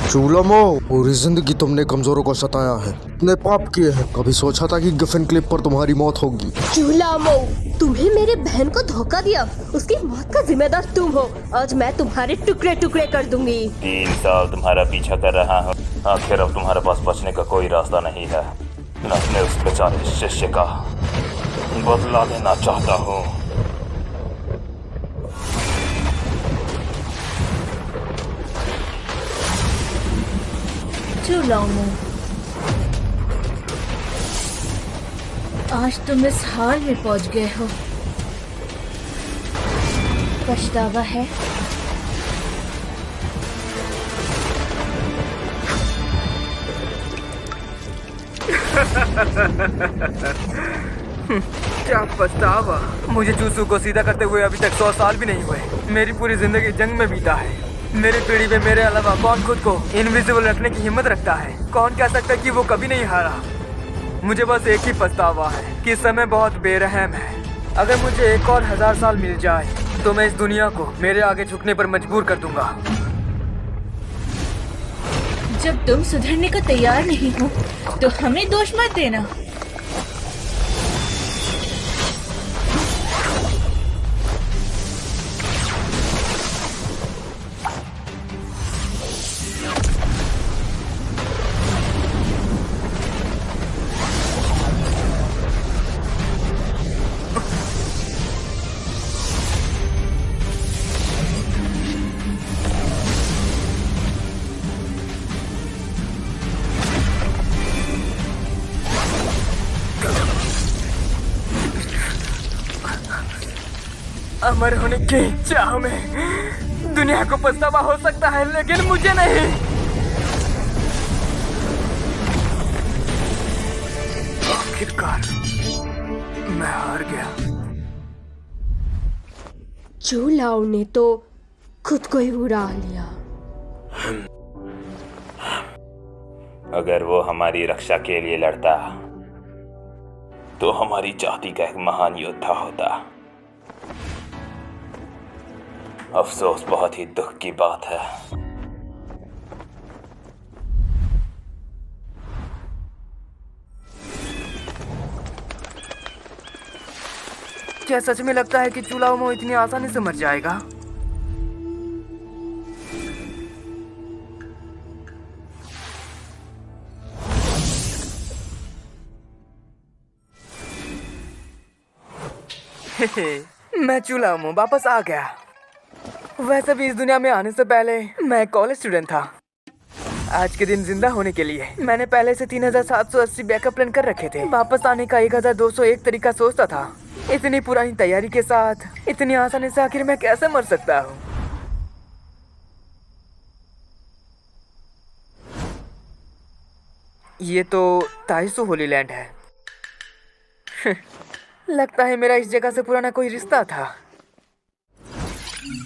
चूलमो, पूरी जिंदगी तुमने कमजोरों को सताया है, इतने पाप किए हैं। कभी सोचा था कि गिफिन क्लिप पर तुम्हारी मौत होगी? चूलामो, तुम्हें मेरे बहन को धोखा दिया, उसकी मौत का जिम्मेदार तुम हो। आज मैं तुम्हारे टुकड़े टुकड़े कर दूंगी। 3 साल तुम्हारा पीछा कर रहा हूँ, आखिर अब तुम्हारे पास बचने का कोई रास्ता नहीं है। मैं अपने उस बेचारे शिष्य का बदला लेना चाहता हूँ। चूलामो, आज तुम इस हाल में पहुंच गए हो। पछतावा है? क्या पछतावा? मुझे जूसू को सीधा करते हुए अभी तक 100 साल भी नहीं हुए। मेरी पूरी जिंदगी जंग में बीता है। मेरी पीढ़ी में मेरे अलावा कौन खुद को इनविजिबल रखने की हिम्मत रखता है? कौन कह सकता है कि वो कभी नहीं हारा? मुझे बस एक ही पछतावा है कि समय बहुत बेरहम है। अगर मुझे एक और 1000 साल मिल जाए तो मैं इस दुनिया को मेरे आगे झुकने पर मजबूर कर दूंगा। जब तुम सुधरने को तैयार नहीं हो तो हमें दोष मत देना। अमर होने की चाह में दुनिया को पछतावा हो सकता है, लेकिन मुझे नहीं। आखिरकार मैं हार गया। चूलाओ ने तो खुद को ही बुरा लिया। अगर वो हमारी रक्षा के लिए लड़ता तो हमारी जाति का एक महान योद्धा होता। अफसोस, बहुत ही दुख की बात है। क्या सच में लगता है कि चूलाओ इतनी आसानी से मर जाएगा? मैं चूलाओ वापस आ गया। वैसे भी इस दुनिया में आने से पहले मैं कॉलेज स्टूडेंट था। आज के दिन जिंदा होने के लिए मैंने पहले से 3780 बैकअप प्लान कर रखे थे। वापस आने का 1201 तरीका सोचता था। इतनी पुरानी तैयारी के साथ इतनी आसानी से आखिर मैं कैसे मर सकता हूँ? ये तो ताइसु होली लैंड है। लगता है मेरा इस जगह से पुराना कोई रिश्ता था।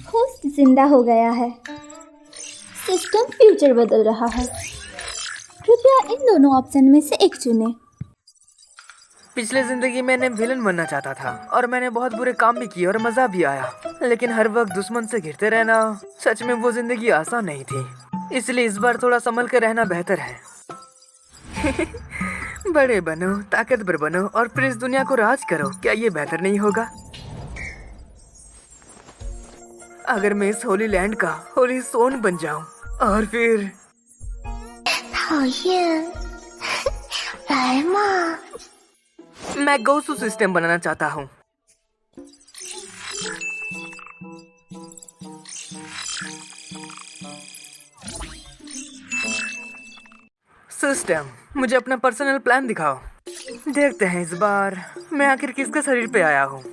होस्ट जिंदा हो गया है। सिस्टम फ्यूचर बदल रहा है। कृपया इन दोनों ऑप्शन में से एक चुनें। पिछले जिंदगी में मैं विलन बनना चाहता था और मैंने बहुत बुरे काम भी किए और मजा भी आया, लेकिन हर वक्त दुश्मन से घिरते रहना, सच में वो जिंदगी आसान नहीं थी। इसलिए इस बार थोड़ा संभल कर रहना बेहतर है। बड़े बनो, ताकतवर बनो और फिर इस दुनिया को राज करो। क्या ये बेहतर नहीं होगा? अगर मैं इस होली लैंड का होली सोन बन जाऊं और फिर मैं गोसु सिस्टम बनाना चाहता हूँ। सिस्टम, मुझे अपना पर्सनल प्लान दिखाओ। देखते हैं इस बार मैं आखिर किसके शरीर पे आया हूँ।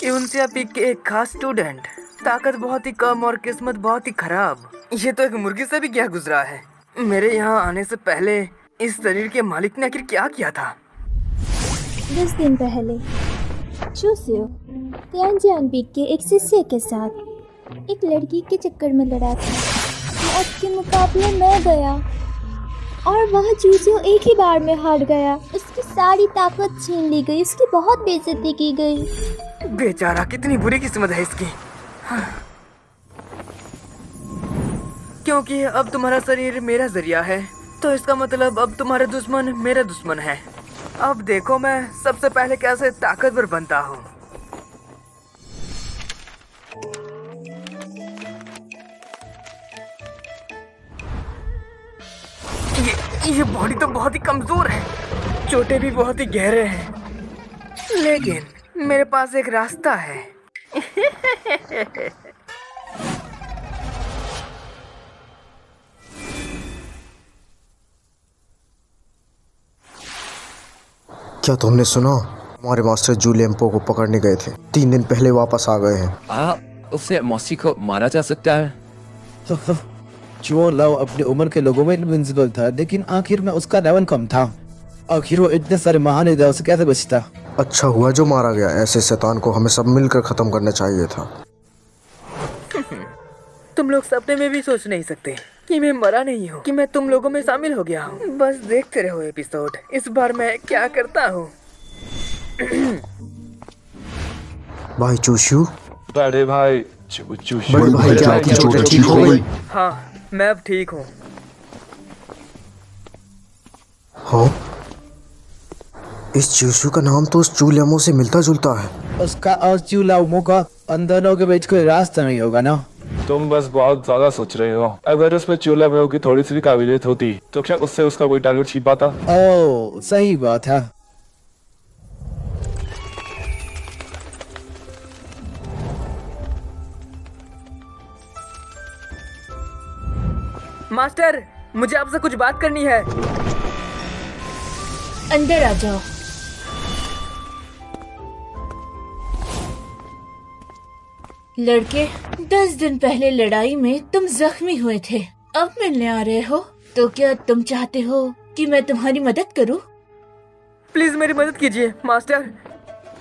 यूनसिया पीक के एक खास स्टूडेंट, ताकत बहुत ही कम और किस्मत बहुत ही खराब। ये तो एक मुर्गी से भी क्या गुजरा है। मेरे यहाँ आने से पहले इस शरीर के मालिक ने आखिर क्या किया था? 10 दिन पहले चूसियो तियानजियान पीक के एक शिष्य के साथ एक लड़की के चक्कर में लड़ा था। मौत के मुकाबले मैं गया और वह चूसियो एक ही बार में हार गया। उसकी सारी ताकत छीन ली गई। उसकी बहुत बेइज्जती की गई। बेचारा, कितनी बुरी किस्मत है इसकी। क्योंकि अब तुम्हारा शरीर मेरा जरिया है, तो इसका मतलब अब तुम्हारा दुश्मन मेरा दुश्मन है। अब देखो मैं सबसे पहले कैसे ताकतवर बनता हूँ। ये बॉडी तो बहुत ही कमजोर है, चोटें भी बहुत ही गहरे हैं, लेकिन मेरे पास एक रास्ता है। क्या तुमने सुना? हमारे मास्टर जूलियम्पो को पकड़ने गए थे, 3 दिन पहले वापस आ गए हैं। उससे मौसी को मारा जा सकता है। जो लाओ अपनी उम्र के लोगों में इनविंसिबल था, लेकिन आखिर में उसका लेवल कम था। आखिर वो इतने सारे महान योद्धाओं से कैसे बचता? अच्छा हुआ जो मारा गया, ऐसे शैतान को हमें सब मिलकर खत्म करना चाहिए था। तुम लोग सपने में भी सोच नहीं सकते कि मैं मरा नहीं हूँ, कि मैं तुम लोगों में शामिल हो गया हूँ। बस देखते रहो एपिसोड, इस बार मैं क्या करता हूँ। भाई चूशू, बड़े भाई बड़े भाई क्या आपकी चोटें ठीक हो गई? हाँ, मैं अब ठीक हूँ। हाँ, इस चूशू का नाम तो उस जूलियमो से मिलता जुलता है। उसका और चूलाओ का अंदर लोगों के बीच कोई रास्ता नहीं होगा ना? तुम बस बहुत ज्यादा सोच रहे हो। अगर उसमें चूल्हा में की थोड़ी सी भी काबिलियत होती तो क्या उससे उसका कोई टारगेट छीन पाता? ओह, सही बात है। मास्टर, मुझे आपसे कुछ बात करनी है। अंदर आ जाओ। लड़के, 10 दिन पहले लड़ाई में तुम जख्मी हुए थे, अब मिलने आ रहे हो, तो क्या तुम चाहते हो कि मैं तुम्हारी मदद करूं? प्लीज मेरी मदद कीजिए मास्टर।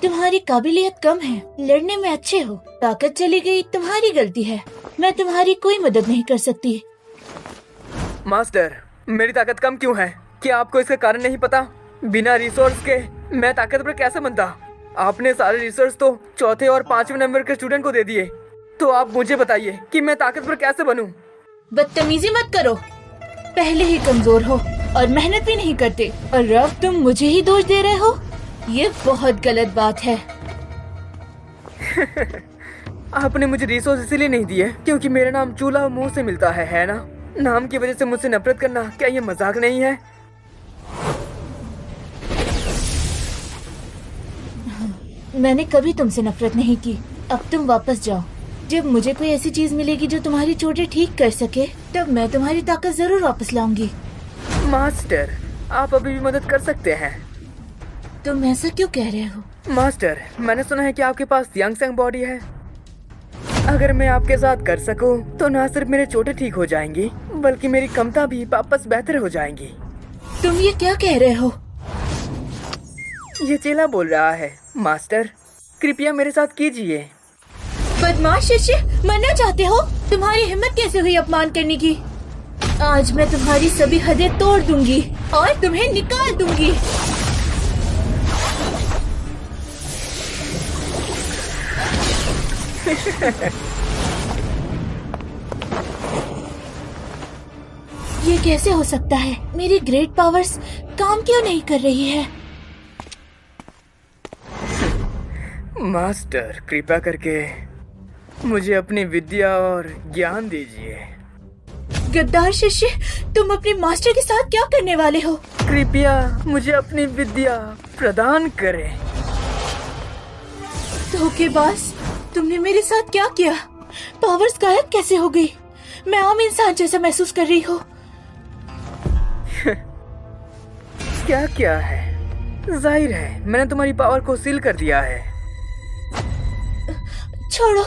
तुम्हारी काबिलियत कम है, लड़ने में अच्छे हो, ताकत चली गई तुम्हारी गलती है, मैं तुम्हारी कोई मदद नहीं कर सकती। मास्टर, मेरी ताकत कम क्यों है? क्या आपको इसका कारण नहीं पता? बिना रिसोर्स के मैं ताकतवर कैसे बनता? आपने सारे रिसोर्स तो चौथे और 5वें नंबर के स्टूडेंट को दे दिए, तो आप मुझे बताइए कि मैं ताकतवर कैसे बनूं? बदतमीजी मत करो, पहले ही कमजोर हो और मेहनत भी नहीं करते, और अब तुम मुझे ही दोष दे रहे हो, ये बहुत गलत बात है। आपने मुझे रिसोर्स इसीलिए नहीं दिए क्योंकि मेरा नाम चूल्हा मुंह से मिलता है ना? नाम की वजह से मुझसे नफरत करना क्या ये मजाक नहीं है? मैंने कभी तुमसे नफरत नहीं की, अब तुम वापस जाओ। जब मुझे कोई ऐसी चीज मिलेगी जो तुम्हारी चोटें ठीक कर सके, तब मैं तुम्हारी ताकत जरूर वापस लाऊंगी। मास्टर, आप अभी भी मदद कर सकते हैं। तुम ऐसा क्यों कह रहे हो? मास्टर, मैंने सुना है कि आपके पास यंग संग बॉडी है। अगर मैं आपके साथ कर सकूं, तो न सिर्फ मेरे चोटें ठीक हो जाएंगी, बल्कि मेरी कमता भी वापस बेहतर हो जाएंगी। तुम ये क्या कह रहे हो? ये चेला बोल रहा है। मास्टर, कृपया मेरे साथ कीजिए। बदमाश शिष्य, मरना चाहते हो? तुम्हारी हिम्मत कैसे हुई अपमान करने की? आज मैं तुम्हारी सभी हदें तोड़ दूंगी और तुम्हें निकाल दूंगी। ये कैसे हो सकता है? मेरी ग्रेट पावर्स काम क्यों नहीं कर रही है? मास्टर, कृपा करके मुझे अपनी विद्या और ज्ञान दीजिए। गद्दार शिष्य, तुम अपने मास्टर के साथ क्या करने वाले हो? कृपया मुझे अपनी विद्या प्रदान करें। धोखेबाज, तुमने मेरे साथ क्या किया? पावर्स गायब कैसे हो गई? मैं आम इंसान जैसा महसूस कर रही हूँ। क्या क्या है? जाहिर है मैंने तुम्हारी पावर को सील कर दिया है। छोड़ो।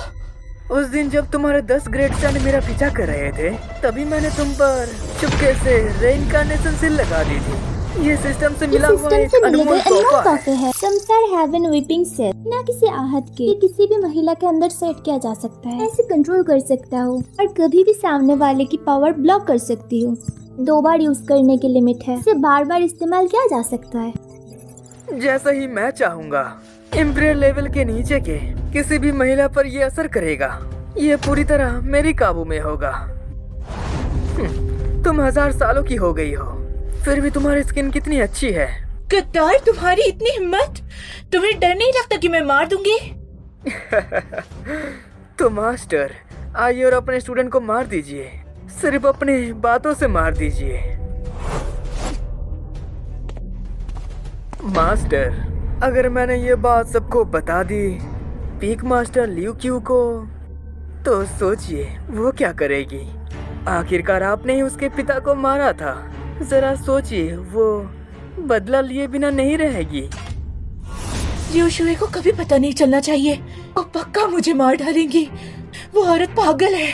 उस दिन जब तुम्हारे 10 ग्रेट सन मेरा पीछा कर रहे थे, तभी मैंने तुम पर चुपके से रेइनकार्नेशन सील लगा दी थी। ये सिस्टम से मिला हुआ एक अनमोल तोहफा है। संसार हेवन वीपिंग सेल बिना किसी आहत के किसी भी महिला के अंदर सेट किया जा सकता है। ऐसे कंट्रोल कर सकता हूँ और कभी भी सामने वाले की पावर ब्लॉक कर सकती हूँ। 2 बार यूज करने की लिमिट है, इसे बार बार इस्तेमाल किया जा सकता है। जैसा ही मैं चाहूँगा। इम्पीरियल लेवल के नीचे के किसी भी महिला पर ये असर करेगा। ये पूरी तरह मेरी काबू में होगा। तुम 1000 सालों की हो गई हो, फिर भी तुम्हारी स्किन कितनी अच्छी है। गद्दार, तुम्हारी इतनी हिम्मत! तुम्हें डर नहीं लगता कि मैं मार दूंगी? तो मास्टर, आइए और अपने स्टूडेंट को मार दीजिए, सिर्फ अपने बातों से मार दीजिए। मास्टर, अगर मैंने ये बात सबको बता दी, पीक मास्टर लियू क्यू को, तो सोचिए वो क्या करेगी। आखिरकार आपने ही उसके पिता को मारा था, जरा सोचिए वो बदला लिए बिना नहीं रहेगी। लियू शुए को कभी पता नहीं चलना चाहिए, वो पक्का मुझे मार डालेंगी। वो औरत पागल है।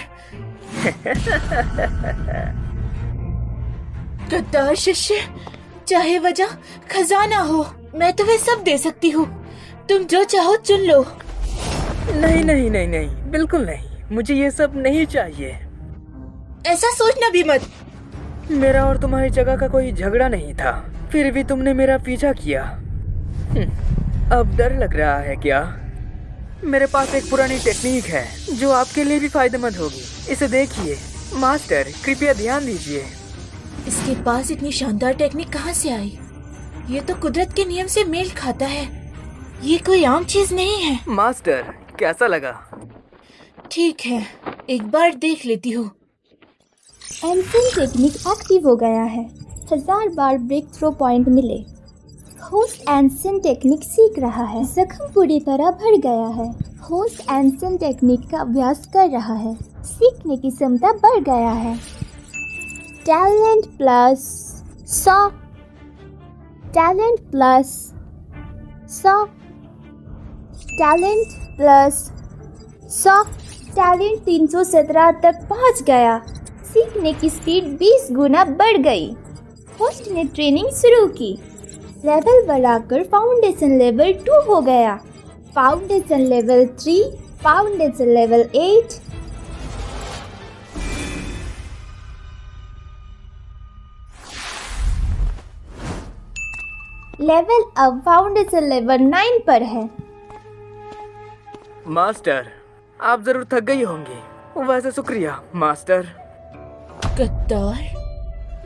गद्दार शिष्य, चाहे वजह खजाना हो, मैं तुम्हें सब दे सकती हूँ। तुम जो चाहो चुन लो। नहीं नहीं नहीं नहीं, बिल्कुल नहीं, मुझे ये सब नहीं चाहिए। ऐसा सोचना भी मत। मेरा और तुम्हारी जगह का कोई झगड़ा नहीं था, फिर भी तुमने मेरा पीछा किया। अब डर लग रहा है क्या? मेरे पास एक पुरानी टेक्निक है जो आपके लिए भी फायदेमंद होगी। इसे देखिए मास्टर, कृपया ध्यान दीजिए। इसके पास इतनी शानदार टेक्निक कहाँ से आई? ये तो कुदरत के नियम से मेल खाता है। ये कोई आम चीज नहीं है। मास्टर, कैसा लगा? ठीक है, एक बार देख लेती हूँ। एंसियन टेक्निक एक्टिव हो गया है। 1000 बार ब्रेक थ्रो पॉइंट मिले। होस्ट एंसियन टेक्निक सीख रहा है। जख्म पूरी तरह भर गया है। होस्ट एंसियन टेक्निक का अभ्यास कर रहा है। सीखने की क्षमता बढ़ गया है। Talent plus 100, talent plus 100, talent plus 100, talent 317 तक पहुंच गया। सीखने की स्पीड 20 गुना बढ़ गई। होस्ट ने ट्रेनिंग शुरू की। लेवल बढ़ाकर फाउंडेशन लेवल 2 हो गया। Foundation level 3, foundation level 8, level अब फाउंडेशन लेवल 9 पर है। मास्टर, आप जरूर थक गई होंगी। वैसे शुक्रिया मास्टर। गद्दार,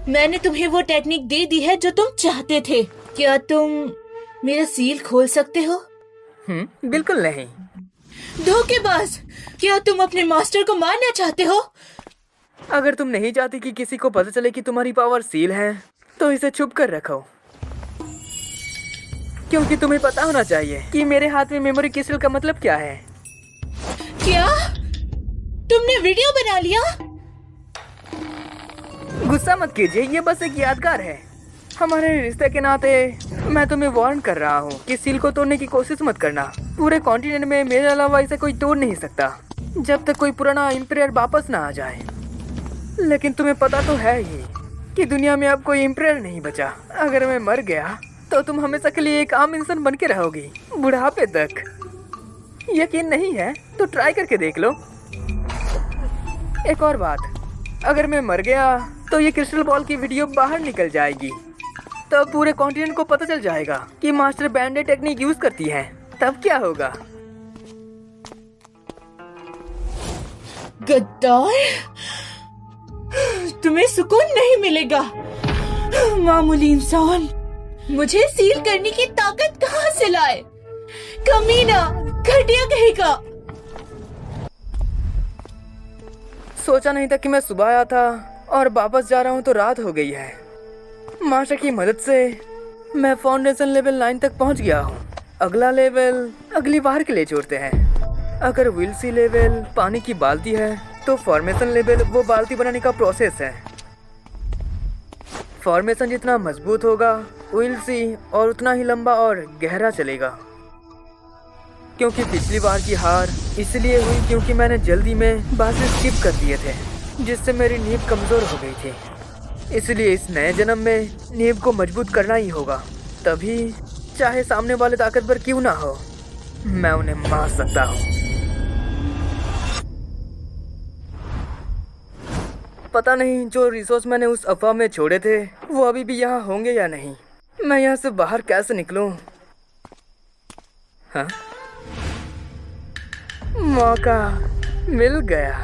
मैंने तुम्हें वो टेक्निक दे दी है जो तुम चाहते थे। क्या तुम मेरा सील खोल सकते हो? बिल्कुल नहीं। धोखेबाज, क्या तुम अपने मास्टर को मारना चाहते हो? अगर तुम नहीं चाहती कि किसी को पता चले कि तुम्हारी पावर सील है, तो इसे छुप कर रखो, क्योंकि तुम्हें पता होना चाहिए कि मेरे हाथ में मेमोरी क्रिस्टल का मतलब क्या है। क्या तुमने वीडियो बना लिया? गुस्सा मत कीजिए, ये बस एक यादगार है। हमारे रिश्ते के नाते मैं तुम्हें वार्न कर रहा हूँ कि सील को तोड़ने की कोशिश मत करना। पूरे कॉन्टिनेंट में मेरे अलावा इसे कोई तोड़ नहीं सकता जब तक कोई पुराना एम्पायर वापस ना आ जाए। लेकिन तुम्हें पता तो है ही कि दुनिया में अब कोई एम्पायर नहीं बचा। अगर मैं मर गया तो तुम हमेशा के लिए एक आम इंसान बन के रहोगी, बुढ़ापे तक। यकीन नहीं है तो ट्राई करके देख लो। एक और बात, अगर मैं मर गया तो ये क्रिस्टल बॉल की वीडियो बाहर निकल जाएगी, तब पूरे कॉन्टिनेंट को पता चल जाएगा कि मास्टर बैंडेड टेक्निक यूज करती है। तब क्या होगा? गद्दार, तुम्हें सुकून नहीं मिलेगा। मामूली इंसान मुझे सील करने की ताकत कहाँ से लाए? कमीना, घटिया कहेगा। सोचा नहीं था कि मैं सुबह आया था और वापस जा रहा हूँ तो रात हो गई है। मास्टर की मदद से मैं फाउंडेशन लेवल 9 तक पहुँच गया हूँ। अगला लेवल अगली बार के लिए छोड़ते हैं। अगर विल्सी लेवल पानी की बाल्टी है तो फॉर्मेशन लेवल वो बाल्टी बनाने का प्रोसेस है। फॉर्मेशन जितना मजबूत होगा विल्सी और उतना ही लंबा और गहरा चलेगा। क्योंकि पिछली बार की हार इसलिए हुई क्योंकि मैंने जल्दी में बातें स्किप कर दिए थे, जिससे मेरी नींव कमज़ोर हो गई थी। इसलिए इस नए जन्म में नींव को मजबूत करना ही होगा, तभी चाहे सामने वाले ताकतवर क्यों ना हो, मैं उन्हें मार सकता हूँ। पता नहीं जो रिसोर्स मैंने उस अफवाह में छोड़े थे वो अभी भी यहाँ होंगे या नहीं। मैं यहाँ से बाहर कैसे निकलूँ? हाँ, मौका मिल गया।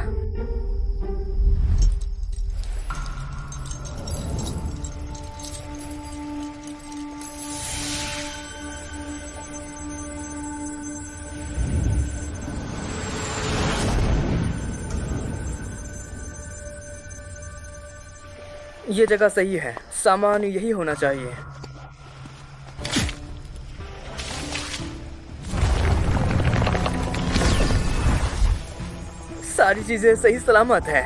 ये जगह सही है, सामान यही होना चाहिए। सारी चीजें सही सलामत है।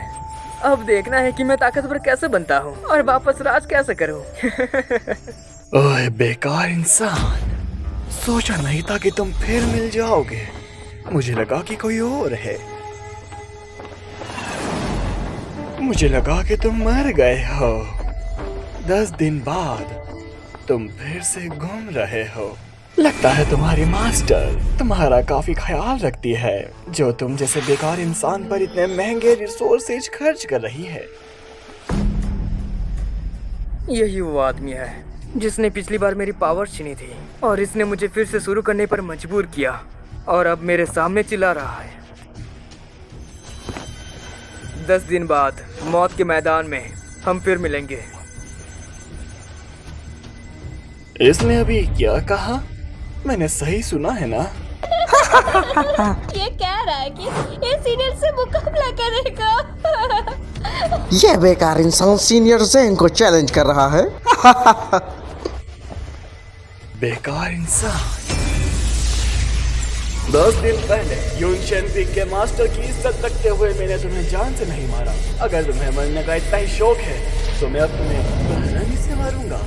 अब देखना है कि मैं ताकतवर कैसे बनता हूँ और वापस राज कैसे करूँ। ओए बेकार इंसान, सोचा नहीं था कि तुम फिर मिल जाओगे। मुझे लगा कि कोई और है। मुझे लगा कि तुम मर गए हो। 10 दिन बाद तुम फिर से घूम रहे हो। लगता है तुम्हारी मास्टर तुम्हारा काफी ख्याल रखती है, जो तुम जैसे बेकार इंसान पर इतने महंगे रिसोर्सेज खर्च कर रही है। यही वो आदमी है जिसने पिछली बार मेरी पावर छीनी थी और इसने मुझे फिर से शुरू करने पर मजबूर किया और अब मेरे सामने चिल्ला रहा है। 10 दिन बाद मौत के मैदान में हम फिर मिलेंगे। इसने अभी क्या कहा? मैंने सही सुना है ना? ये कह रहा है कि ये सीनियर से मुकाबला करेगा। यह बेकार इंसान सीनियर ज़ेंग को चैलेंज कर रहा है। बेकार इंसान। 10 दिन पहले यूनशन पिक के मास्टर की इज्जत रखते हुए मैंने तुम्हें जान से नहीं मारा। अगर तुम्हें मरने का इतना ही शौक है तो मैं अब तुम्हें बेरहमी से मारूंगा।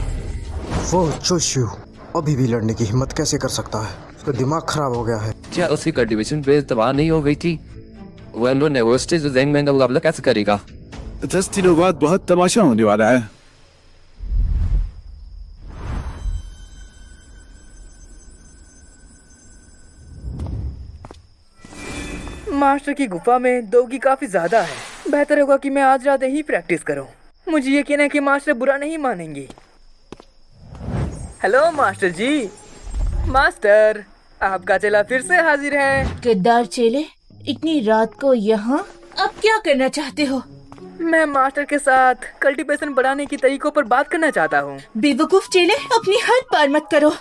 वो चोशु अभी भी लड़ने की हिम्मत कैसे कर सकता है? उसका दिमाग खराब हो गया है। क्या उसकी कंडीशन पे तबाह नहीं हो गई थी? वह उन्होंने वर्स्टेज ज़ेंग में मुकाबला कैसे करेगा? 10 दिनों बाद बहुत तमाशा होने वाला है। मास्टर की गुफा में दोगी काफी ज्यादा है। बेहतर होगा कि मैं आज रात ही प्रैक्टिस करूं। मुझे यकीन है कि मास्टर बुरा नहीं मानेंगी। हेलो मास्टर जी। मास्टर, आपका चेला फिर से हाजिर है। गद्दार चेले, इतनी रात को यहाँ? अब क्या करना चाहते हो? मैं मास्टर के साथ कल्टीवेशन बढ़ाने की तरीकों पर बात करना चाहता हूँ। बेवकूफ चेले, अपनी हद पार मत करो।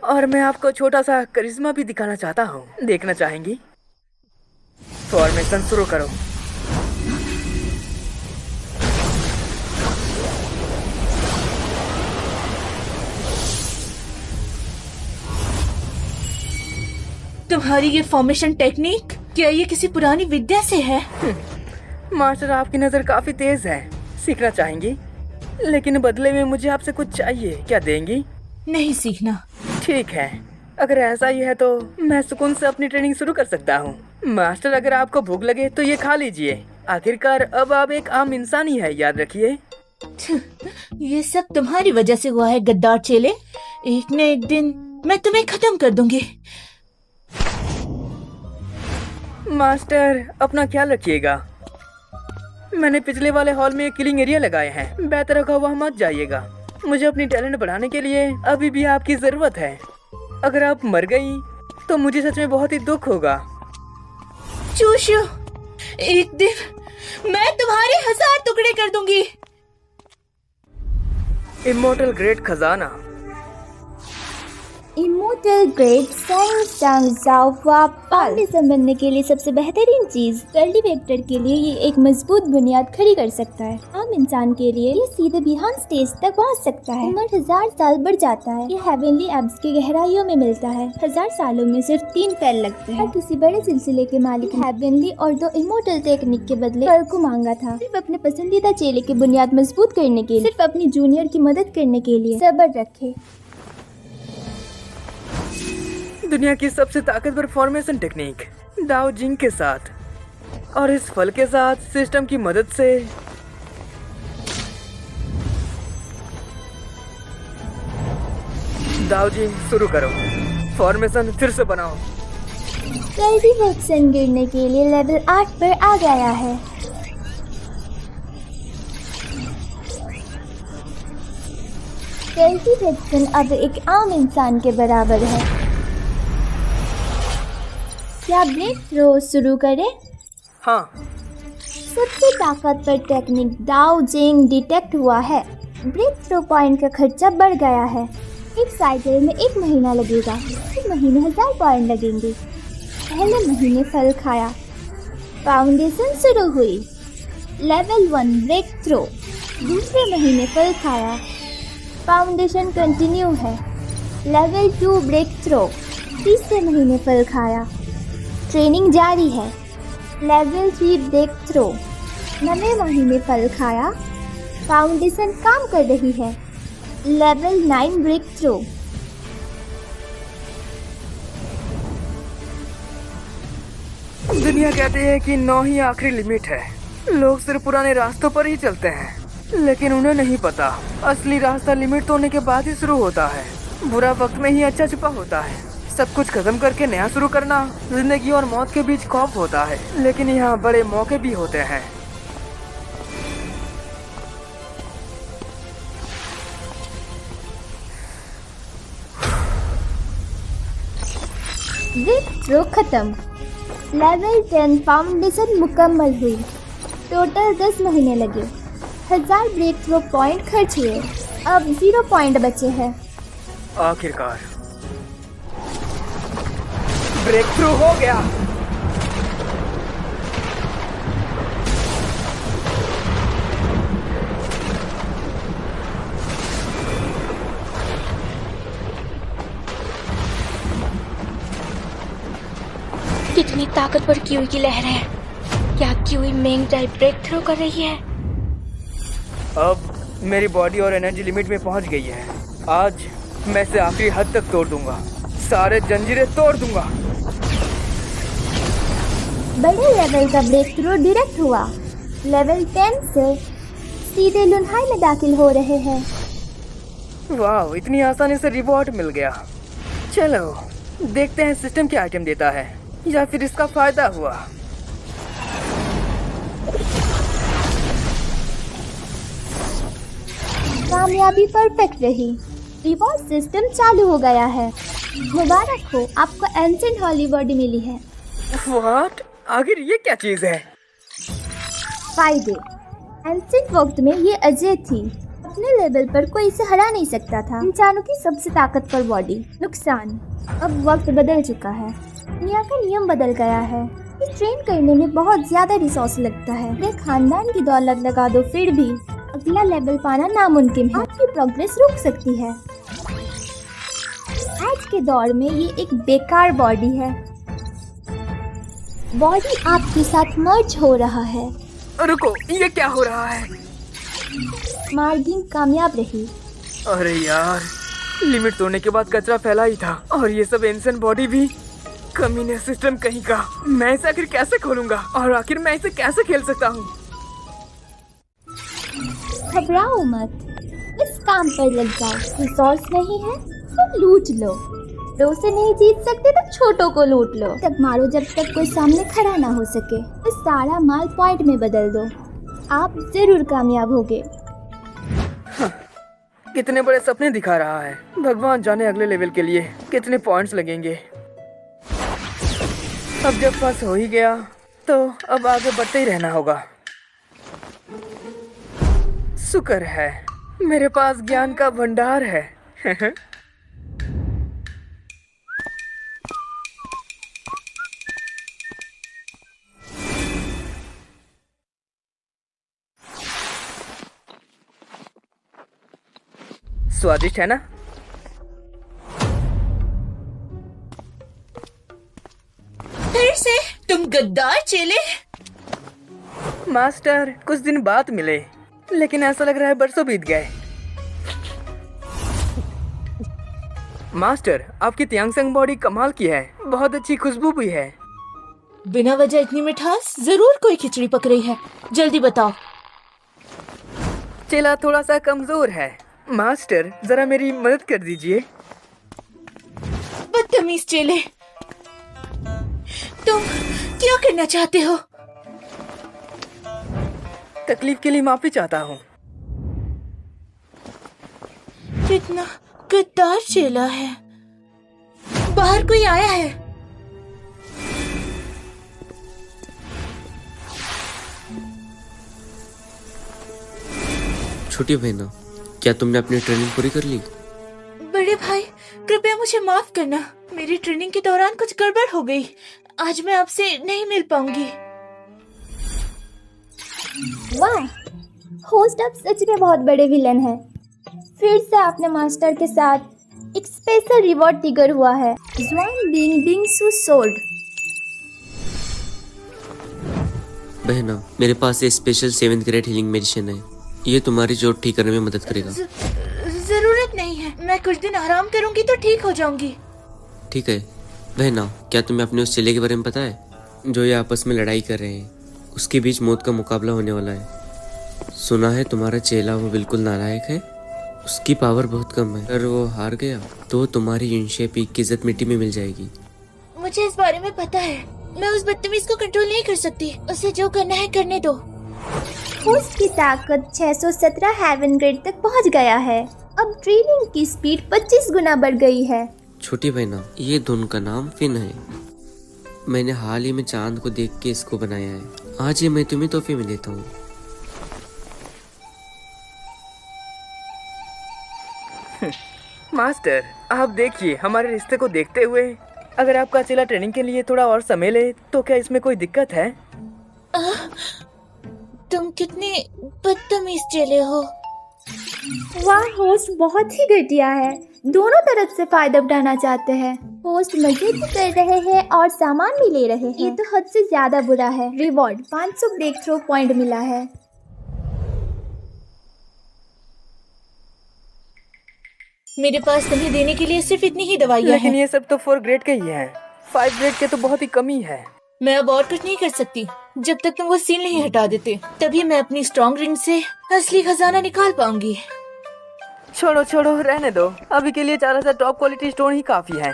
और मैं आपको छोटा सा करिश्मा भी दिखाना चाहता हूँ। देखना चाहेंगी? फॉर्मेशन शुरू करो। तुम्हारी ये फॉर्मेशन टेक्निक, क्या ये किसी पुरानी विद्या से है? मास्टर, आपकी नजर काफी तेज है। सीखना चाहेंगी? लेकिन बदले में मुझे आपसे कुछ चाहिए। क्या देंगी? नहीं सीखना। ठीक है, अगर ऐसा ही है तो मैं सुकून से अपनी ट्रेनिंग शुरू कर सकता हूँ। मास्टर, अगर आपको भूख लगे तो ये खा लीजिए। आखिरकार अब आप एक आम इंसान ही है, याद रखिए। ये सब तुम्हारी वजह से हुआ है गद्दार चेले। एक न एक दिन मैं तुम्हें खत्म कर दूंगी। मास्टर, अपना ख्याल रखिएगा। मैंने पिछले वाले हॉल में एक किलिंग एरिया लगाए हैं। बेहतर होगा वहाँ मत जाइएगा। मुझे अपनी टैलेंट बढ़ाने के लिए अभी भी आपकी जरूरत है। अगर आप मर गई तो मुझे सच में बहुत ही दुख होगा। चूशु, एक दिन मैं तुम्हारे 1000 टुकड़े कर दूंगी। इमोर्टल ग्रेट खजाना। इमोर्टल ग्रेड फाउंडेशन बनने के लिए सबसे बेहतरीन चीज कल्टीवेटर के लिए ये एक मजबूत बुनियाद खड़ी कर सकता है। आम इंसान के लिए ये सीधे बिहान स्टेज तक पहुंच सकता है। उम्र 1000 साल बढ़ जाता है। ये हेवनली एब्स की गहराइयों में मिलता है। 1000 सालों में सिर्फ 3 पैर लगते हैं। किसी बड़े सिलसिले के मालिक हेवनली और 2 इमोर्टल टेक्निक के बदले फल को मांगा था, सिर्फ अपने पसंदीदा चेले की बुनियाद मजबूत करने के लिए, सिर्फ अपनी जूनियर की मदद करने के लिए। सब्र रखे। दुनिया की सबसे ताकतवर फॉर्मेशन टेक्निक दाओ जिंग के साथ और इस फल के साथ सिस्टम की मदद से दाओ जिंग शुरू करो। फॉर्मेशन फिर से बनाओ। कल्टीवेशन गिरने के लिए लेवल 8 पर आ गया है। कल्टीवेशन अब एक आम इंसान के बराबर है। क्या ब्रेक थ्रो शुरू करें? हाँ। सबसे ताकतवर टेक्निक दाओ जिंग डिटेक्ट हुआ है। ब्रेक थ्रो पॉइंट का खर्चा बढ़ गया है। एक साइकिल में 1 महीना लगेगा। 1 महीने 1000 पॉइंट लगेंगे। पहले महीने फल खाया। फाउंडेशन शुरू हुई। Level 1 breakthrough. दूसरे महीने फल खाया, फाउंडेशन कंटिन्यू है। Level 2 breakthrough. तीसरे महीने फल खाया, ट्रेनिंग जारी है। Level 3 break throw. 9वें महीने फल खाया, फाउंडेशन काम कर रही है। Level 9 breakthrough. दुनिया कहते हैं कि 9 ही आखिरी लिमिट है। लोग सिर्फ पुराने रास्तों पर ही चलते हैं, लेकिन उन्हें नहीं पता असली रास्ता लिमिट तोड़ने के बाद ही शुरू होता है। बुरा वक्त में ही अच्छा छुपा होता है। सब कुछ खत्म करके नया शुरू करना जिंदगी और मौत के बीच खौफ होता है, लेकिन यहाँ बड़े मौके भी होते हैं। ब्रेक थ्रो खत्म। लेवल 10 फाउंडेशन मुकम्मल हुई। टोटल 10 महीने लगे। 1000 ब्रेक थ्रो पॉइंट खर्च हुए। अब 0 पॉइंट बचे हैं। आखिरकार ब्रेक थ्रू हो गया। कितनी ताकतवर कीवी की लहर है। क्या कीवी मेंग टाइप ब्रेक थ्रू कर रही है? अब मेरी बॉडी और एनर्जी लिमिट में पहुंच गई है। आज मैं इसे आखिरी हद तक तोड़ दूंगा। सारे जंजीरें तोड़ दूंगा। बड़े लेवल का ब्रेक थ्रू डायरेक्ट हुआ। लेवल 10 से सीधे लुनहाई में दाखिल हो रहे हैं। वाह, इतनी आसानी से रिवॉर्ड मिल गया। चलो देखते हैं सिस्टम क्या आइटम देता है या फिर इसका फायदा हुआ। कामयाबी परफेक्ट रही। रिवॉर्ड सिस्टम चालू हो गया है। मुबारक हो, आपको एंसेंट हॉली बॉडी मिली है। व्हाट? आखिर ये क्या चीज है? फायदे। एंसेंट वक्त में ये अजय थी। अपने लेवल पर कोई इसे हरा नहीं सकता था। इंसानों की सबसे ताकतवर बॉडी। नुकसान, अब वक्त बदल चुका है। दुनिया का नियम बदल गया है। ये ट्रेन करने में बहुत ज्यादा रिसोर्स लगता है। मेरे खानदान की दौलत लगा दो, फिर भी अगला लेवल पाना नामुमकिन है। आपकी प्रोग्रेस रुक सकती है। आज के दौर में ये एक बेकार बॉडी है। बॉडी आपके साथ मर्ज हो रहा है। रुको, ये क्या हो रहा है? मार्गिंग कामयाब रही। अरे यार, लिमिट तोड़ने के बाद कचरा फैला ही था और ये सब एंसेंट बॉडी भी। कमीने सिस्टम कहीं का। मैं इसे आखिर कैसे खोलूंगा और आखिर मैं इसे कैसे खेल सकता हूँ? घबराओ मत, इस काम पर लग जाओ। रिसोर्स नहीं है तो लूट लो। बड़ों से नहीं जीत सकते तो छोटों को लूट लो। तब मारो जब तक कोई सामने खड़ा ना हो सके। तो सारा माल पॉइंट में बदल दो, आप जरूर कामयाब होगे। कितने बड़े सपने दिखा रहा है। भगवान जाने अगले लेवल के लिए कितने पॉइंट्स लगेंगे। अब जब फंस हो ही गया तो अब आगे बढ़ते ही रहना होगा। शुक्र है मेरे पास ज्ञान का भंडार है। स्वादिष्ट है ना? फिर से तुम गद्दार चेले। मास्टर, कुछ दिन बाद मिले, लेकिन ऐसा लग रहा है बरसों बीत गए। मास्टर, आपकी त्यांगसंग बॉडी कमाल की है। बहुत अच्छी खुशबू भी है। बिना वजह इतनी मिठास? जरूर कोई खिचड़ी पक रही है। जल्दी बताओ। चेला थोड़ा सा कमजोर है। मास्टर, जरा मेरी मदद कर दीजिए। बदतमीज चेले, तुम क्या करना चाहते हो? तकलीफ के लिए माफी चाहता हूँ। कितना गद्दार चेला है। बाहर कोई आया है? छोटी बहना, क्या तुमने अपनी ट्रेनिंग पूरी कर ली? बड़े भाई, कृपया मुझे माफ करना। मेरी ट्रेनिंग के दौरान कुछ गड़बड़ हो गई। आज मैं आपसे नहीं मिल पाऊंगी। वाह, होस्ट अब सच में बहुत बड़े विलन हैं। फिर से आपने मास्टर के साथ एक स्पेशल रिवॉर्ड ट्रिगर हुआ है। Join being so sold. बहना, मेरे पास ये special 7th grade healing medicine है। ये तुम्हारी चोट ठीक करने में मदद करेगा। जरूरत नहीं है, मैं कुछ दिन आराम करूंगी तो ठीक हो जाऊंगी। ठीक है बहना, क्या तुम्हें अपने उस चेले के बारे में पता है जो ये आपस में लड़ाई कर रहे हैं? उसके बीच मौत का मुकाबला होने वाला है। सुना है तुम्हारा चेला वो बिल्कुल नालायक है, उसकी पावर बहुत कम है। अगर वो हार गया तो तुम्हारी यूनशे पीक की इज्जत मिट्टी में मिल जाएगी। मुझे इस बारे में पता है, मैं उस बदतमीज को कंट्रोल नहीं कर सकती। उसे जो करना है करने दो। होस्ट की ताकत 617 हेवन ग्रेड तक पहुंच गया है। अब ट्रेनिंग की स्पीड 25 गुना बढ़ गई है। छोटी बहना, ये धुन का नाम फिन है। मैंने हाल ही में चांद को देख के इसको बनाया है। आज ये मैं तुम्हें तोहफे में देता हूँ। मास्टर, आप देखिए, हमारे रिश्ते को देखते हुए अगर आपका चेला ट्रेनिंग के लिए थोड़ा और समय ले तो क्या इसमें कोई दिक्कत है? तुम कितने बदतमीज चेले हो। वाह, होस्ट बहुत ही घटिया है। दोनों तरफ से फायदा उठाना चाहते हैं। होस्ट मजे भी कर रहे हैं और सामान भी ले रहे हैं। ये तो हद से ज्यादा बुरा है। रिवॉर्ड 500 ब्रेक थ्रो पॉइंट मिला है। मेरे पास तुम्हें देने के लिए सिर्फ इतनी ही दवाइयाँ हैं। लेकिन ये सब तो 4 ग्रेड के ही हैं। 5 ग्रेड के तो बहुत ही कम ही है। मैं अब और कुछ नहीं कर सकती जब तक तुम वो सील नहीं हटा देते। तभी मैं अपनी स्ट्रॉन्ग रिंग से असली खजाना निकाल पाऊंगी। छोड़ो रहने दो। अभी के लिए 4000 टॉप क्वालिटी स्टोन ही काफी है।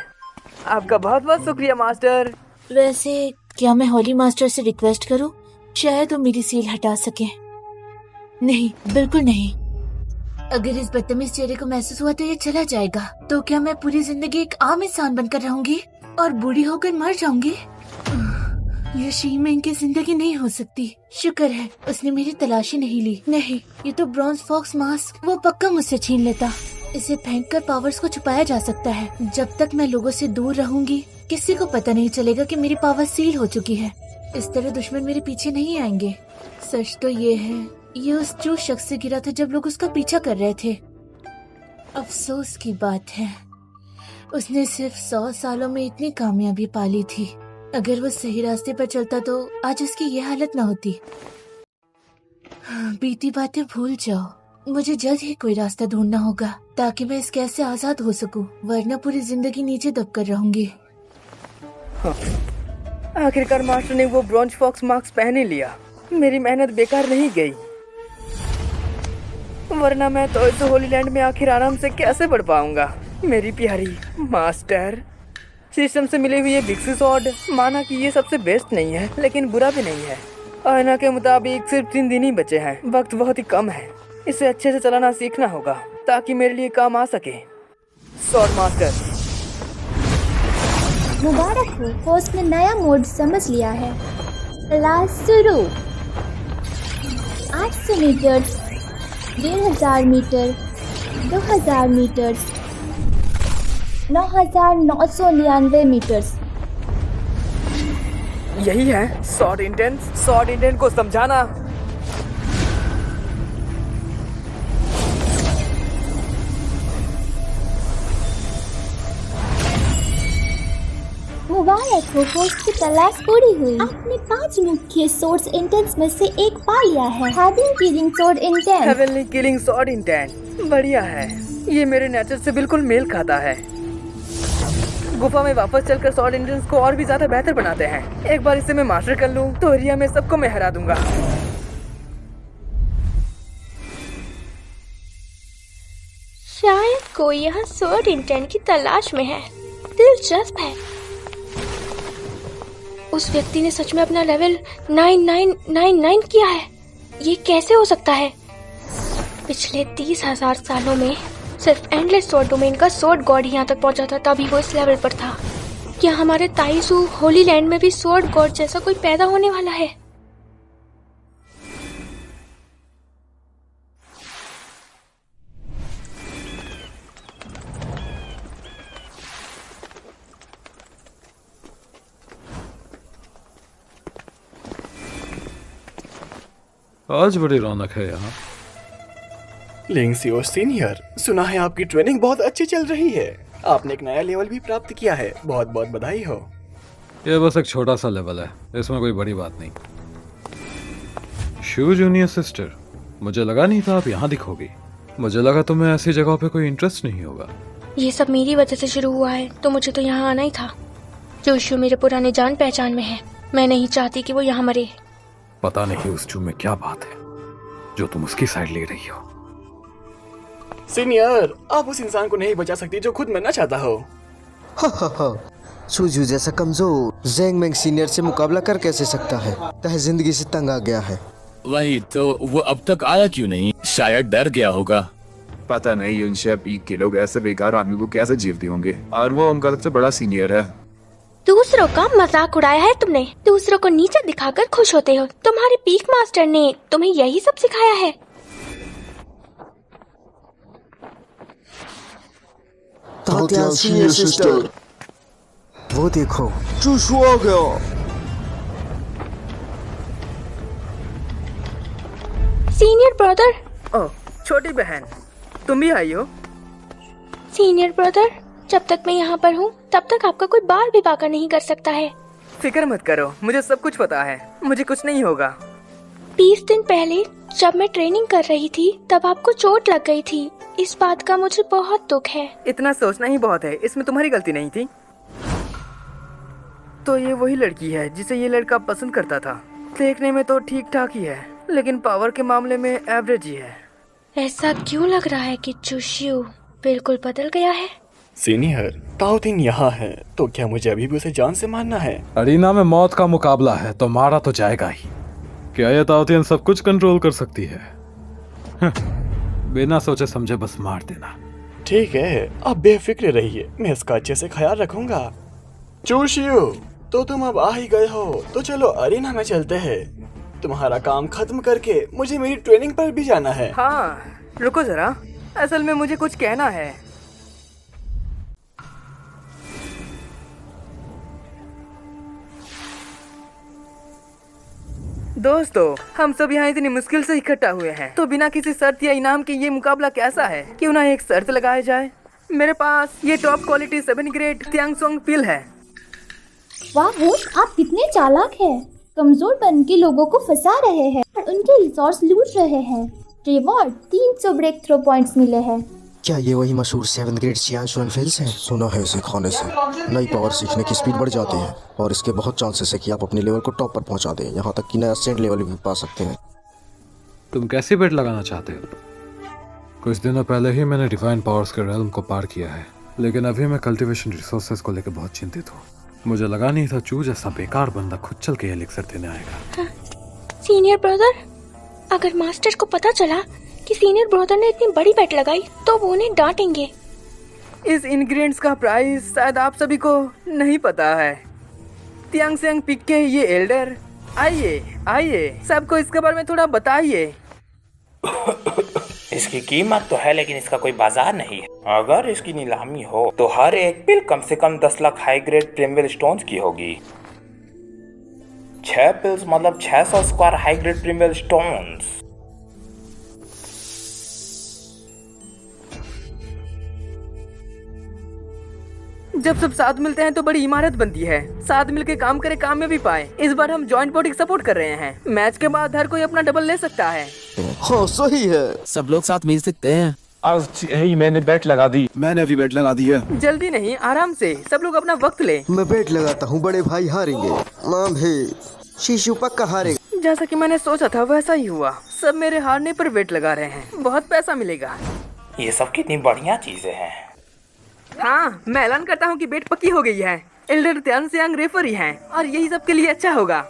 आपका बहुत बहुत शुक्रिया मास्टर। वैसे क्या मैं हॉली मास्टर से रिक्वेस्ट करूं? शायद वो मेरी सील हटा सके। नहीं, बिल्कुल नहीं। अगर इस बदतमीज चेहरे को महसूस हुआ तो ये चला जाएगा, तो क्या मैं पूरी जिंदगी एक आम इंसान बनकर रहूंगी और बूढ़ी होकर मर जाऊंगी? ये शीमेंग की जिंदगी नहीं हो सकती। शुक्र है उसने मेरी तलाशी नहीं ली। नहीं, ये तो ब्रॉन्ज फॉक्स मास्क वो पक्का मुझसे छीन लेता। इसे फेंककर पावर्स को छुपाया जा सकता है। जब तक मैं लोगों से दूर रहूंगी किसी को पता नहीं चलेगा कि मेरी पावर सील हो चुकी है। इस तरह दुश्मन मेरे पीछे नहीं आएंगे। सच तो ये है, ये उस जो शख्स से गिरा था जब लोग उसका पीछा कर रहे थे। अफसोस की बात है, उसने सिर्फ 100 सालों में इतनी कामयाबी पाली थी। अगर वो सही रास्ते पर चलता तो आज उसकी ये हालत न होती। बीती बातें भूल जाओ। मुझे जल्द ही कोई रास्ता ढूंढना होगा ताकि मैं इस कैद से आजाद हो सकूं, वरना पूरी जिंदगी नीचे दबकर रहूंगी। आखिरकार मास्टर ने वो ब्रॉन्ज फॉक्स मास्क पहन ही लिया। मेरी मेहनत बेकार नहीं गई, वरना मैं तो इस होली लैंड में आखिर आराम से कैसे बढ़ पाऊंगा। मेरी प्यारी मास्टर, सिस्टम से मिली हुई ये बिक्सी सॉर्ड, माना कि ये सबसे बेस्ट नहीं है लेकिन बुरा भी नहीं है। आयना के मुताबिक सिर्फ 3 दिन ही बचे हैं। वक्त बहुत ही कम है। इसे अच्छे से चलाना सीखना होगा ताकि मेरे लिए काम आ सके। Sword master. मुबारक हो, होस्ट ने नया मोड समझ लिया है। क्लास शुरू। 800 मीटर, 1500 मीटर, 2000 मीटर, 9999 मीटर। यही है सॉर्ड इंटेंस। सॉर्ड इंटेंस को समझाना। मुबारक हो, होस्ट की तलाश पूरी हुई। आपने 5 मुख्य सोर्स इंटेंस में से एक पा लिया है। Heaven killing sword intense. Heavenly killing sword intense बढ़िया है। ये मेरे नेचर से बिल्कुल मेल खाता है। गुफा में वापस चलकर सॉर्ड इंटेंस को और भी ज्यादा बेहतर बनाते हैं। एक बार इसे मैं मास्टर कर लूं तो एरिया में सबको मैं हरा दूंगा। शायद कोई यहाँ सोर्ड इंटेंट की तलाश में है। दिलचस्प है। उस व्यक्ति ने सच में अपना लेवल 9999 किया है। ये कैसे हो सकता है? पिछले 30,000 सालों में सिर्फ एंडलेस सोर्ड डोमेन का सोर्ड गॉड यहाँ तक पहुँचा था, तभी वो इस लेवल पर था। क्या हमारे ताइसू होली लैंड में भी सोर्ड गॉड जैसा कोई पैदा होने वाला है? आज बड़ी रौनक है यहाँ। लिंगसियो सीनियर, सुना है आपकी ट्रेनिंग बहुत अच्छी चल रही है। आपने एक नया लेवल भी प्राप्त किया है, बहुत बहुत बधाई हो। यह बस एक छोटा सा लेवल है, इसमें कोई बड़ी बात नहीं। शू जूनियर सिस्टर, मुझे लगा नहीं था आप यहाँ दिखोगी। मुझे लगा तुम्हें ऐसी जगह पे कोई इंटरेस्ट नहीं होगा। ये सब मेरी वजह से शुरू हुआ है, तो मुझे तो यहाँ आना ही था। जोशु मेरे पुराने जान पहचान में है, मैं नहीं चाहती कि वो यहाँ मरे। पता नहीं उस चू में क्या बात है जो तुम उसकी साइड ले रही हो। सीनियर, आप उस इंसान को नहीं बचा सकती जो खुद मरना चाहता हो। सूजू जैसा कमजोर ज़ेंग मेंग सीनियर से मुकाबला कर कैसे सकता है? तह जिंदगी से तंग आ गया है। वही तो, वो अब तक आया क्यों नहीं? शायद डर गया होगा। पता नहीं उनसे पीक के लोग ऐसे बेकार आदमी को कैसे जीवते होंगे, और वो उनका सबसे बड़ा सीनियर है। दूसरों का मजाक उड़ाया है तुमने, दूसरों को नीचे दिखाकर खुश होते हो। तुम्हारे पीक मास्टर ने तुम्हें यही सब सिखाया है। तात्या सीनियर सिस्टर, वो देखो चूसू आ गया। Senior brother. ओह, छोटी बहन, तुम भी आई हो? सीनियर ब्रदर, जब तक मैं यहाँ पर हूँ तब तक आपका कोई बाल भी बांका नहीं कर सकता है। फिक्र मत करो, मुझे सब कुछ पता है, मुझे कुछ नहीं होगा। 20 दिन पहले जब मैं ट्रेनिंग कर रही थी तब आपको चोट लग गई थी। इस बात का मुझे बहुत दुख है। इतना सोचना ही बहुत है, इसमें तुम्हारी गलती नहीं थी। तो ये वही लड़की है जिसे ये लड़का पसंद करता था। देखने में तो ठीक ठाक ही है, लेकिन पावर के मामले में एवरेज ही है। ऐसा क्यों लग रहा है कि चुशियू बिल्कुल बदल गया है? सीनियर, ताओतिन यहाँ है, तो क्या मुझे अभी भी उसे जान से मारना है? अरीना में मौत का मुकाबला है तो मारा तो जाएगा ही। क्या ये ताओतिन सब कुछ कंट्रोल कर सकती है? बिना सोचे समझे बस मार देना। ठीक है, आप बेफिक्र रहिए, मैं इसका अच्छे से ख्याल रखूंगा। चूशियो, तो तुम अब आ ही गए हो, तो चलो अरीना में चलते हैं। तुम्हारा काम खत्म करके मुझे मेरी ट्रेनिंग पर भी जाना है। हाँ, रुको जरा, असल में मुझे कुछ कहना है। दोस्तों, हम सब यहाँ इतनी मुश्किल से इकट्ठा हुए हैं, तो बिना किसी शर्त या इनाम के ये मुकाबला कैसा है? क्यों ना एक शर्त लगाया जाए। मेरे पास ये टॉप क्वालिटी 7 ग्रेड त्यांगसोंग पिल है। वाह होश, आप कितने चालाक हैं। कमजोर बन के लोगों को फंसा रहे हैं और उनके रिसोर्स लूट रहे हैं। रिवॉर्ड 300 ब्रेक थ्रो पॉइंट्स मिले हैं। क्या ये वही मशहूर 7 ग्रेड चियांग फेल्स है? सुना है इसे खाने से नई पावर सीखने की स्पीड बढ़ जाती है और इसके बहुत चांसेस है कि आप अपने लेवल को टॉप पर पहुंचा दें, यहाँ तक कि नया सेंट लेवल भी पा सकते हैं। तुम कैसी बेट लगाना चाहते हो? कुछ दिनों पहले ही मैंने डिवाइन पावर्स के रेल्म को पार किया है, लेकिन अभी मैं कल्टीवेशन रिसोर्सेज को लेकर बहुत चिंतित हूँ। मुझे लगा नहीं था चू जैसा बेकार बंदा खुद चल के एलिक्सर देने आएगा। सीनियर ब्रदर, अगर मास्टर को पता चला कि सीनियर ब्रदर ने इतनी बड़ी बेट लगाई तो वो उन्हें डांटेंगे। इस इंग्रेडिएंट्स का प्राइस शायद आप सभी को नहीं पता है। त्यांगसेंग पीक के ये एल्डर, आइए सबको इसके बारे में थोड़ा बताइए। इसकी कीमत तो है लेकिन इसका कोई बाजार नहीं है। अगर इसकी नीलामी हो तो हर एक पिल कम से कम 10 लाख हाई ग्रेड प्रीमियल स्टोन्स की होगी। 6 पिल्स मतलब 600 स्क्वायर हाई ग्रेड प्रीमियल स्टोन्स। जब सब साथ मिलते हैं तो बड़ी इमारत बनती है। साथ मिलके काम करे, काम में भी पाए। इस बार हम जॉइंट बॉडी सपोर्ट कर रहे हैं। मैच के बाद हर कोई अपना डबल ले सकता है। हाँ सही है, सब लोग साथ मिल सकते हैं। आज यही मैंने बेट लगा दी। मैंने अभी बेट लगा दी है। जल्दी नहीं, आराम से, सब लोग अपना वक्त ले। मैं बेट लगाता हूँ बड़े भाई हारेंगे। माँ भी शीशु पक्का हारेगा। जैसा कि मैंने सोचा था वैसा ही हुआ। सब मेरे हारने पर वेट लगा रहे हैं, बहुत पैसा मिलेगा। ये सब कितनी बढ़िया चीजें हैं। हाँ, मैं ऐलान करता हूँ कि बेट पक्की हो गई है। एल्डर त्यांगसेंग रेफरी हैं और यही सब के लिए अच्छा होगा।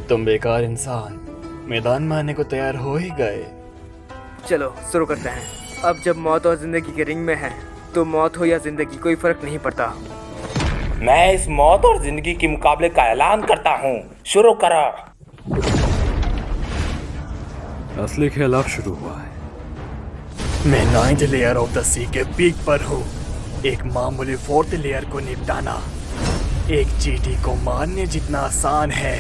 तुम बेकार इंसान, मैदान में आने को तैयार हो ही गए। चलो शुरू करते हैं। अब जब मौत और जिंदगी के रिंग में है तो मौत हो या जिंदगी कोई फर्क नहीं पड़ता। मैं इस मौत और जिंदगी के मुकाबले का ऐलान करता हूँ। शुरू करो। असली खेल अब शुरू हुआ है। मैं 9th लेयर ऑफ द सी के पीक पर हूँ। एक मामूली फोर्थ लेयर को निपटाना एक चींटी को मारने जितना आसान है।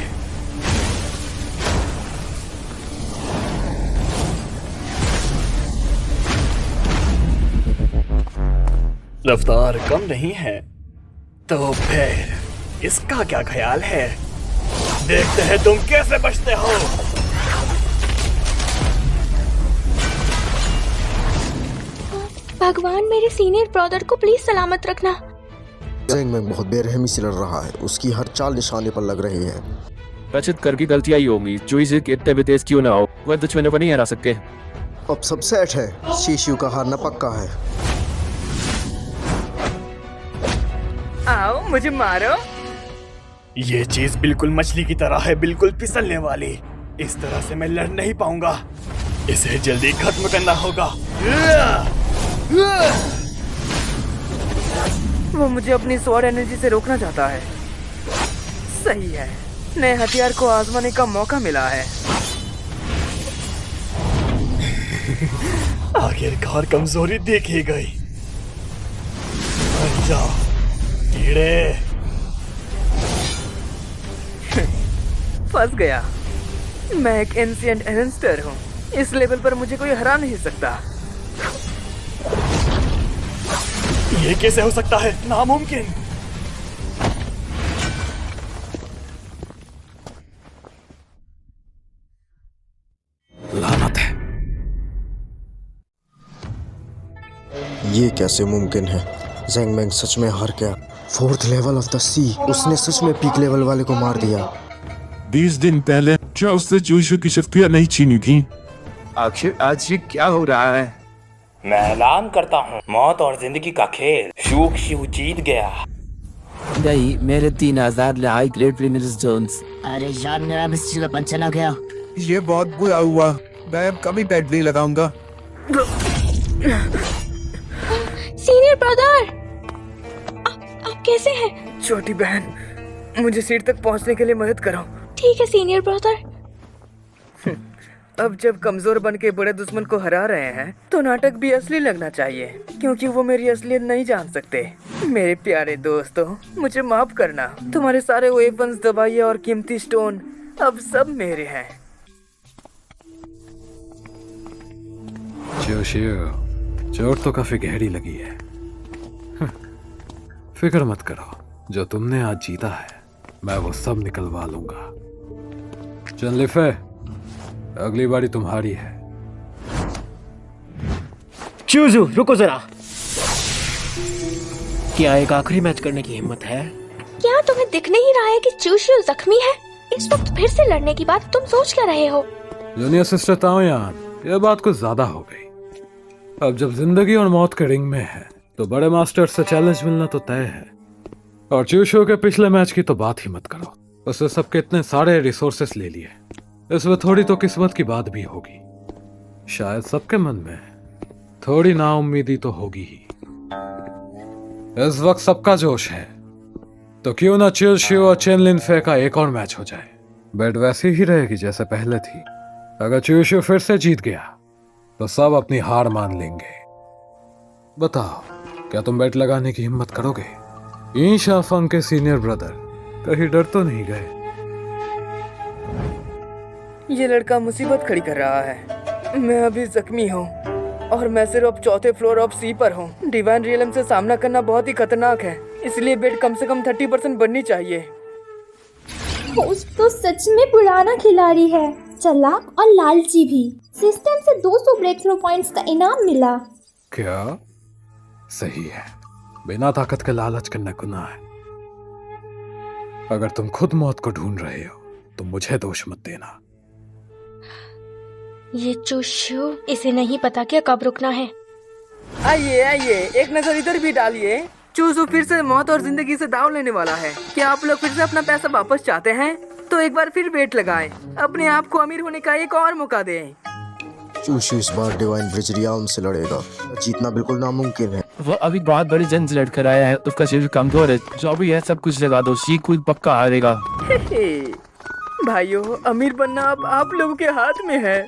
रफ्तार कम नहीं है तो फिर इसका क्या ख्याल है? देखते हैं तुम कैसे बचते हो। भगवान मेरे सीनियर ब्रदर को प्लीज सलामत रखना। ज़ेंग मैंग बहुत बेरहमी से लड़ रहा है, उसकी हर चाल निशाने पर लग रही है। बचत करके गलतियां ही होंगी, जो इसे कितने भी तेज क्यों ना हो वह दुश्मनों को नहीं हरा सकते। अब सब सेट है, शीशु का हारना पक्का है। आओ मुझे मारो। ये चीज बिल्कुल मछली की तरह है, बिल्कुल फिसलने वाली। इस तरह से मैं लड़ नहीं पाऊंगा, इसे जल्दी खत्म करना होगा। वो मुझे अपनी स्वॉर्ड एनर्जी से रोकना चाहता है। सही है, नए हथियार को आजमाने का मौका मिला है। आखिरकार कमजोरी देखी गई। मर जाओ कीड़े। फंस गया। मैं एक एंशिएंट एरेंस्टर हूँ, इस लेवल पर मुझे कोई हरा नहीं सकता। ये कैसे हो सकता है? नामुमकिन। लानत है, ये कैसे मुमकिन है? ज़ेंग मैंग सच में हार गया। फोर्थ लेवल ऑफ द सी, उसने सच में पीक लेवल वाले को मार दिया। 20 दिन पहले जो उसने चूशू की शक्तियां नहीं छीनी थी, आखिर आज ये क्या हो रहा है? मैं ऐलान करता हूँ, मौत और जिंदगी का खेल शूक शिव जीत गया। नहीं, मेरे 3000 हाई ग्रेड विनर्स जोन्स। अरे यार, मेरा मिस्ट्री का पंच चला गया। ये बहुत बुरा हुआ, मैं अब कभी बैट नहीं लगाऊंगा। सीनियर ब्रदर, आप कैसे हैं? छोटी बहन, मुझे सीट तक पहुंचने के लिए मदद करो। ठीक है सीनियर ब्रदर। अब जब कमजोर बन के बड़े दुश्मन को हरा रहे हैं तो नाटक भी असली लगना चाहिए, क्योंकि वो मेरी असलियत नहीं जान सकते। मेरे प्यारे दोस्तों, मुझे माफ करना। तुम्हारे सारे वेपन्स, दवाइयाँ और कीमती स्टोन अब सब मेरे हैं। चोट तो काफी गहरी लगी है। फिक्र मत करो, जो तुमने आज जीता है मैं वो सब निकलवा लूंगा। चनलिफे, अगली बारी तुम्हारी है। चूजू, रुको जरा। क्या एक आखिरी मैच करने की हिम्मत है? क्या तुम्हें दिख नहीं रहा है कि चूशू जख्मी है? इस वक्त फिर से लड़ने की बात तुम सोच क्या रहे हो? जूनियर सिस्टर ताओयान, यह बात कुछ ज्यादा हो गई। अब जब जिंदगी और मौत के रिंग में है तो बड़े मास्टर से चैलेंज मिलना तो तय है। और चूशू के पिछले मैच की तो बात ही मत करो, उससे सबके इतने सारे रिसोर्सेस ले लिए। इसमें थोड़ी तो किस्मत की बात भी होगी। शायद सबके मन में थोड़ी नाउम्मीदी तो होगी ही। इस वक्त सबका जोश है, तो क्यों ना चूशू और चेन लिनफे का एक और मैच हो जाए। बेट वैसी ही रहेगी जैसे पहले थी। अगर चूशू फिर से जीत गया तो सब अपनी हार मान लेंगे। बताओ, क्या तुम बेट लगाने की हिम्मत करोगे? ईशा फंग के सीनियर ब्रदर कहीं डर तो नहीं गए? ये लड़का मुसीबत खड़ी कर रहा है। मैं अभी जख्मी हूँ और मैं सिर्फ 4थे फ्लोर ऑफ सी पर हूँ। डिवाइन रियलम से सामना करना बहुत ही खतरनाक है, इसलिए बेट कम से कम 30% बननी चाहिए। होस्ट तो सच में पुराना खिलाड़ी है, चालाक और लालची भी। सिस्टम से 200 ब्रेक थ्रू पॉइंट्स का इनाम मिला। क्या? सही है, बिना ताकत के लालच करना गुनाह है। अगर तुम खुद मौत को ढूंढ रहे हो तो मुझे दोष मत देना। ये चूशू, इसे नहीं पता कि कब रुकना है। आइए आइए, एक नजर इधर भी डालिए। चूजू फिर से मौत और जिंदगी से दाव लेने वाला है। क्या आप लोग फिर से अपना पैसा वापस चाहते हैं? तो एक बार फिर बेट लगाएं, अपने आप को अमीर होने का एक और मौका दें। चूशू इस बार डिवाइन ब्रिज रियाम से लड़ेगा, जीतना बिल्कुल नामुमकिन है। वो अभी बहुत बड़ी जंग से लड़कर आया है, उसका शरीर कमजोर है। जो भी है सब कुछ लगा दो, शी खुद पक्का हारेगा। भाइयों, अमीर बनना अब आप लोगों के हाथ में है।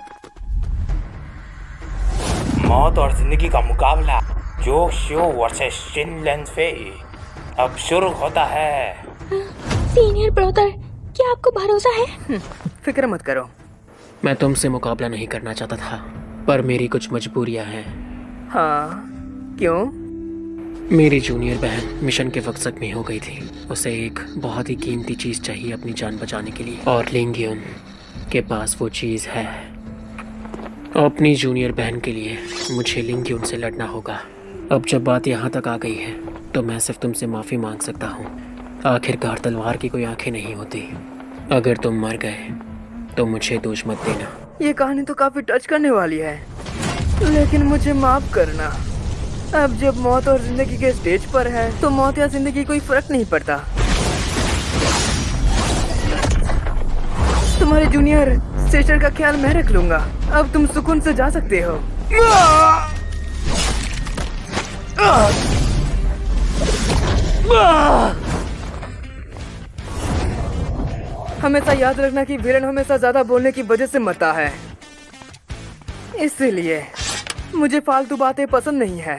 मौत और जिंदगी का मुकाबला जो शो वर्सेस शिन लेंसफे अब शुरू होता है। सीनियर ब्रदर, क्या आपको भरोसा है? फिक्र मत करो। मैं तुमसे मुकाबला नहीं करना चाहता था, पर मेरी कुछ मजबूरियां हैं। हाँ, क्यों? मेरी जूनियर बहन मिशन के वक्त जख्मी हो गई थी। उसे एक बहुत ही कीमती चीज़ चाहिए अपनी जान बचाने के लिए, और लिंगियन के पास वो चीज़ है। अपनी जूनियर बहन के लिए मुझे लिंगियन से लड़ना होगा। अब जब बात यहाँ तक आ गई है तो मैं सिर्फ तुमसे माफ़ी मांग सकता हूँ। आखिरकार तलवार की कोई आंखें नहीं होती। अगर तुम मर गए तो मुझे दोष मत देना। ये कहानी तो काफी टच करने वाली है, लेकिन मुझे माफ करना। अब जब मौत और जिंदगी के स्टेज पर है तो मौत या जिंदगी कोई फर्क नहीं पड़ता। तुम्हारे जूनियर सिस्टर का ख्याल मैं रख लूंगा। अब तुम सुकून से जा सकते हो। हमेशा याद रखना कि विलन हमेशा ज्यादा बोलने की वजह से मरता है, इसलिए मुझे फालतू बातें पसंद नहीं है।